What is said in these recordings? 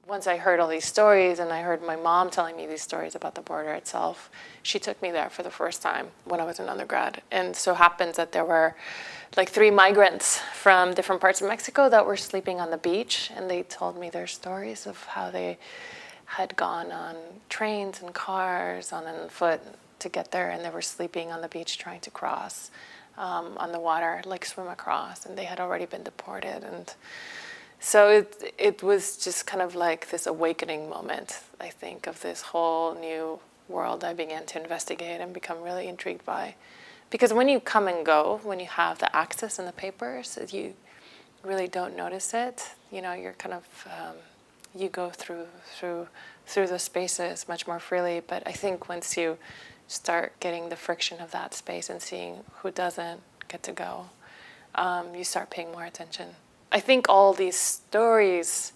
Once I heard all these stories and I heard my mom telling me these stories about the border itself, she took me there for the first time when I was an undergrad. And so happens that there were like 3 migrants from different parts of Mexico that were sleeping on the beach, and they told me their stories of how they had gone on trains and cars, on foot to get there, and they were sleeping on the beach trying to cross on the water, like swim across, and they had already been deported. And so it was just kind of like this awakening moment, I think, of this whole new world I began to investigate and become really intrigued by. Because when you come and go, when you have the access and the papers, you really don't notice it. You know, you're kind of, you go through the spaces much more freely. But I think once you start getting the friction of that space and seeing who doesn't get to go, you start paying more attention. I think all these stories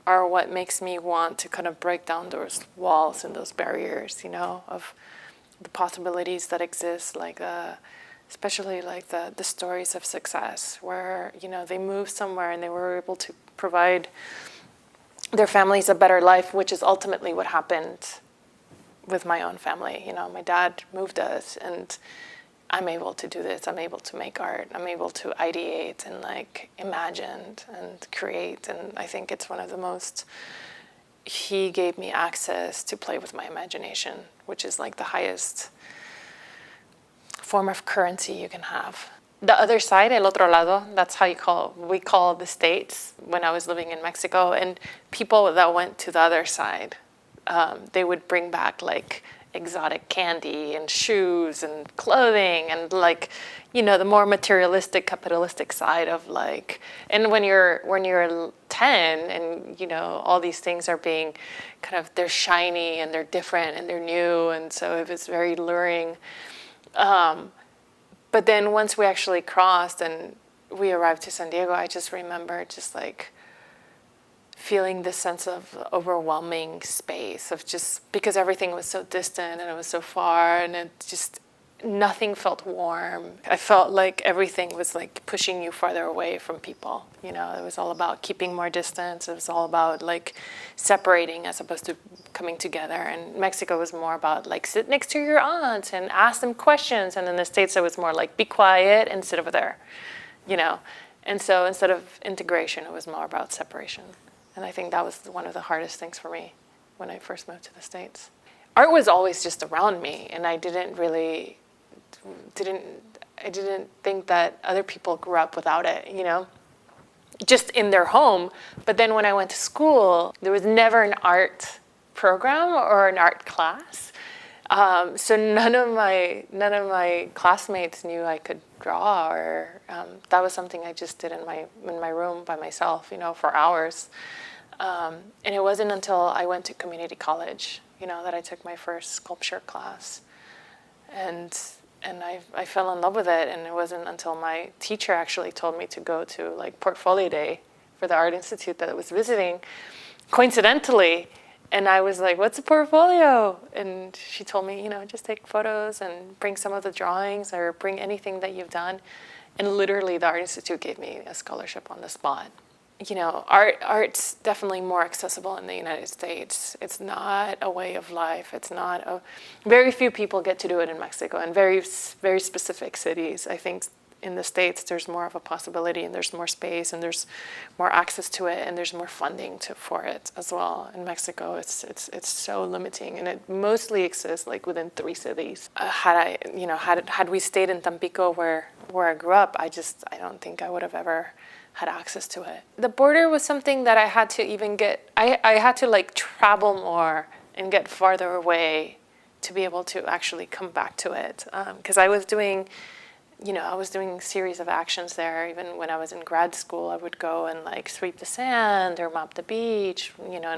are what makes me want to kind of break down those walls and those barriers, you know, of the possibilities that exist, like especially like the stories of success, where, you know, they moved somewhere and they were able to provide their families a better life, which is ultimately what happened with my own family. You know, my dad moved us, and I'm able to do this. I'm able to make art. I'm able to ideate and like imagine and create. And I think it's one of the most, he gave me access to play with my imagination, which is like the highest form of currency you can have. The other side, el otro lado, that's how we call the States when I was living in Mexico. And people that went to the other side, they would bring back like exotic candy and shoes and clothing and like, you know, the more materialistic, capitalistic side of like, and when you're 10 and, you know, all these things are being kind of, they're shiny and they're different and they're new, and so it was very luring. But then once we actually crossed and we arrived to San Diego, I just remember just like feeling this sense of overwhelming space of just, because everything was so distant and it was so far, and it just, nothing felt warm. I felt like everything was like pushing you farther away from people. You know, it was all about keeping more distance. It was all about like separating as opposed to coming together. And Mexico was more about like sit next to your aunt and ask them questions. And in the States, it was more like be quiet and sit over there, you know. And so instead of integration, it was more about separation. And I think that was one of the hardest things for me when I first moved to the States. Art was always just around me, and I didn't think that other people grew up without it, you know, just in their home. But then when I went to school, there was never an art program or an art class. So none of my classmates knew I could draw, or that was something I just did in my room by myself, you know, for hours. And it wasn't until I went to community college, you know, that I took my first sculpture class, and I fell in love with it. And it wasn't until my teacher actually told me to go to like portfolio day for the Art Institute that I was visiting, coincidentally. And I was like, what's a portfolio? And she told me, you know, just take photos and bring some of the drawings or bring anything that you've done. And literally the Art Institute gave me a scholarship on the spot. You know, art's definitely more accessible in the United States. It's not a way of life. It's not very few people get to do it in Mexico, and very, very specific cities. I think in the States, there's more of a possibility, and there's more space, and there's more access to it, and there's more funding for it as well. In Mexico, it's so limiting, and it mostly exists like within 3 cities. Had we stayed in Tampico where I grew up, I don't think I would have ever had access to it. The border was something that I had to even get. I had to like travel more and get farther away to be able to actually come back to it, because I was doing a series of actions there. Even when I was in grad school, I would go and like sweep the sand or mop the beach, you know,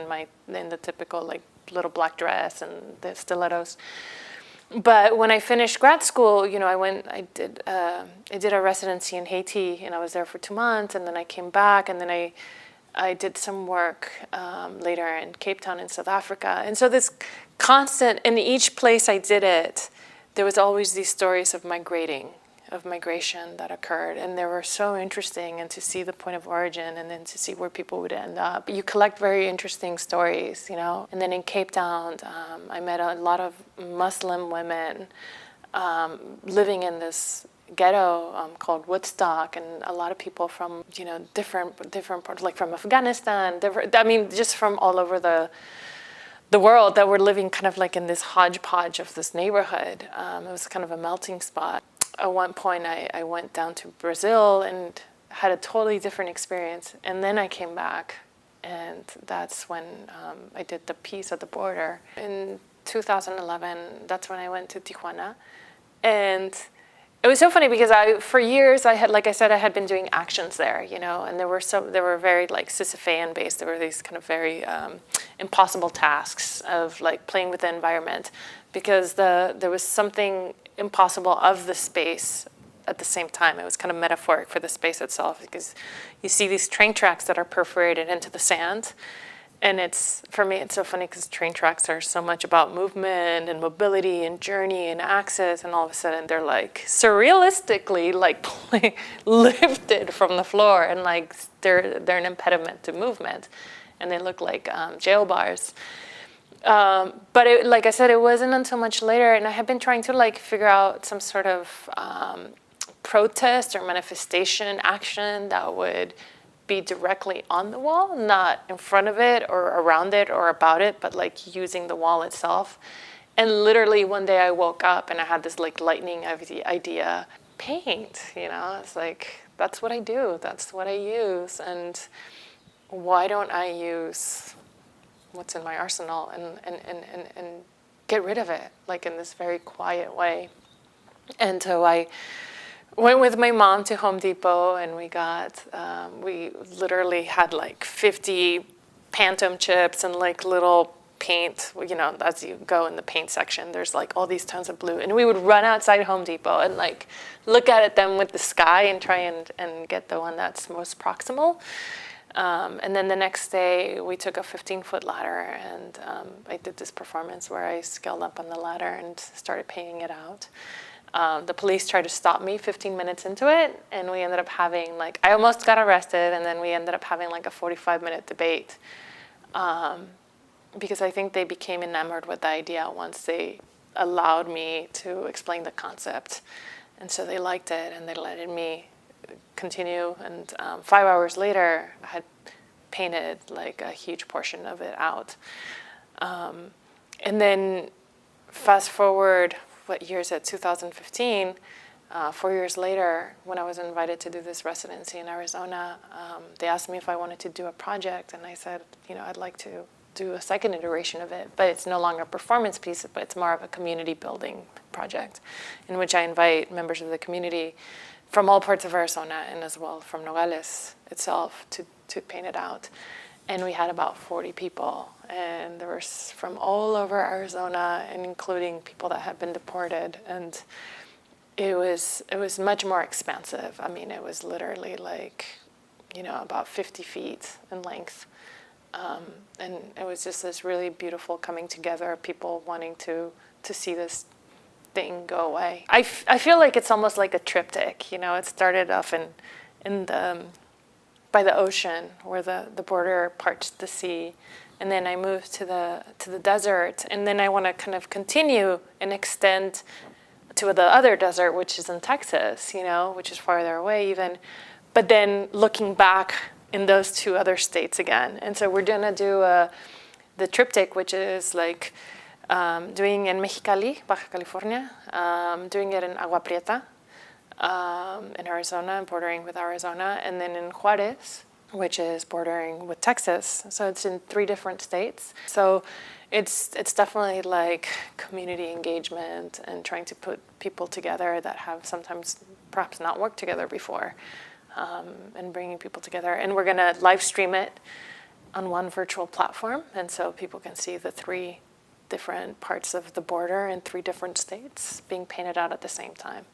in the typical like little black dress and the stilettos. But when I finished grad school, you know, I did a residency in Haiti, and I was there for 2 months, and then I came back, and then I did some work later in Cape Town in South Africa. And so this constant, in each place I did it, there was always these stories of migrating, of migration that occurred, and they were so interesting, and to see the point of origin and then to see where people would end up. You collect very interesting stories, you know. And then in Cape Town, I met a lot of Muslim women living in this ghetto called Woodstock, and a lot of people from, you know, different parts, like from Afghanistan, I mean, just from all over the world, that were living kind of like in this hodgepodge of this neighborhood. It was kind of a melting spot. At one point, I went down to Brazil and had a totally different experience, and then I came back, and that's when I did the piece at the border. In 2011, that's when I went to Tijuana, and it was so funny because for years, like I said, I had been doing actions there, you know, and they were very like Sisyphean based. There were these kind of very impossible tasks of like playing with the environment, because there was something impossible of the space at the same time. It was kind of metaphoric for the space itself, because you see these train tracks that are perforated into the sand. And for me, it's so funny because train tracks are so much about movement and mobility and journey and access, and all of a sudden they're like surrealistically like lifted from the floor, and like they're an impediment to movement, and they look like jail bars. But like I said, it wasn't until much later, and I had been trying to like figure out some sort of protest or manifestation action that would be directly on the wall, not in front of it or around it or about it, but like using the wall itself. And literally one day I woke up and I had this like lightning idea, paint, you know, it's like, that's what I do, that's what I use. And why don't I use what's in my arsenal and get rid of it, like in this very quiet way. And so I went with my mom to Home Depot, and we literally had like 50 Pantone chips and like little paint, you know, as you go in the paint section, there's like all these tons of blue. And we would run outside Home Depot and like look at them with the sky and try and get the one that's most proximal. And then the next day we took a 15-foot ladder, and I did this performance where I scaled up on the ladder and started painting it out. The police tried to stop me 15 minutes into it, and we ended up having like, I almost got arrested, and then we ended up having like a 45-minute debate, because I think they became enamored with the idea once they allowed me to explain the concept. And so they liked it, and they let me continue, and 5 hours later I had painted like a huge portion of it out. And then fast forward, what year is it, 2015, 4 years later, when I was invited to do this residency in Arizona, they asked me if I wanted to do a project, and I said, you know, I'd like to do a second iteration of it, but it's no longer a performance piece, but it's more of a community building project, in which I invite members of the community from all parts of Arizona, and as well from Nogales itself, to paint it out. And we had about 40 people, and there was from all over Arizona, and including people that had been deported. And it was much more expansive. I mean, it was literally like, you know, about 50 feet in length. And it was just this really beautiful coming together of people wanting to see this thing go away. I feel like it's almost like a triptych, you know. It started off by the ocean, where the border parts the sea, and then I moved to the desert, and then I want to kind of continue and extend to the other desert, which is in Texas, you know, which is farther away even, but then looking back in those two other states again. And so we're gonna do the triptych, which is like doing in Mexicali, Baja California, doing it in Agua Prieta, in Arizona, bordering with Arizona, and then in Juarez, which is bordering with Texas. So it's in 3 different states. So it's definitely like community engagement and trying to put people together that have sometimes perhaps not worked together before, and bringing people together. And we're gonna live stream it on one virtual platform, and so people can see the 3 different parts of the border in 3 different states being painted out at the same time.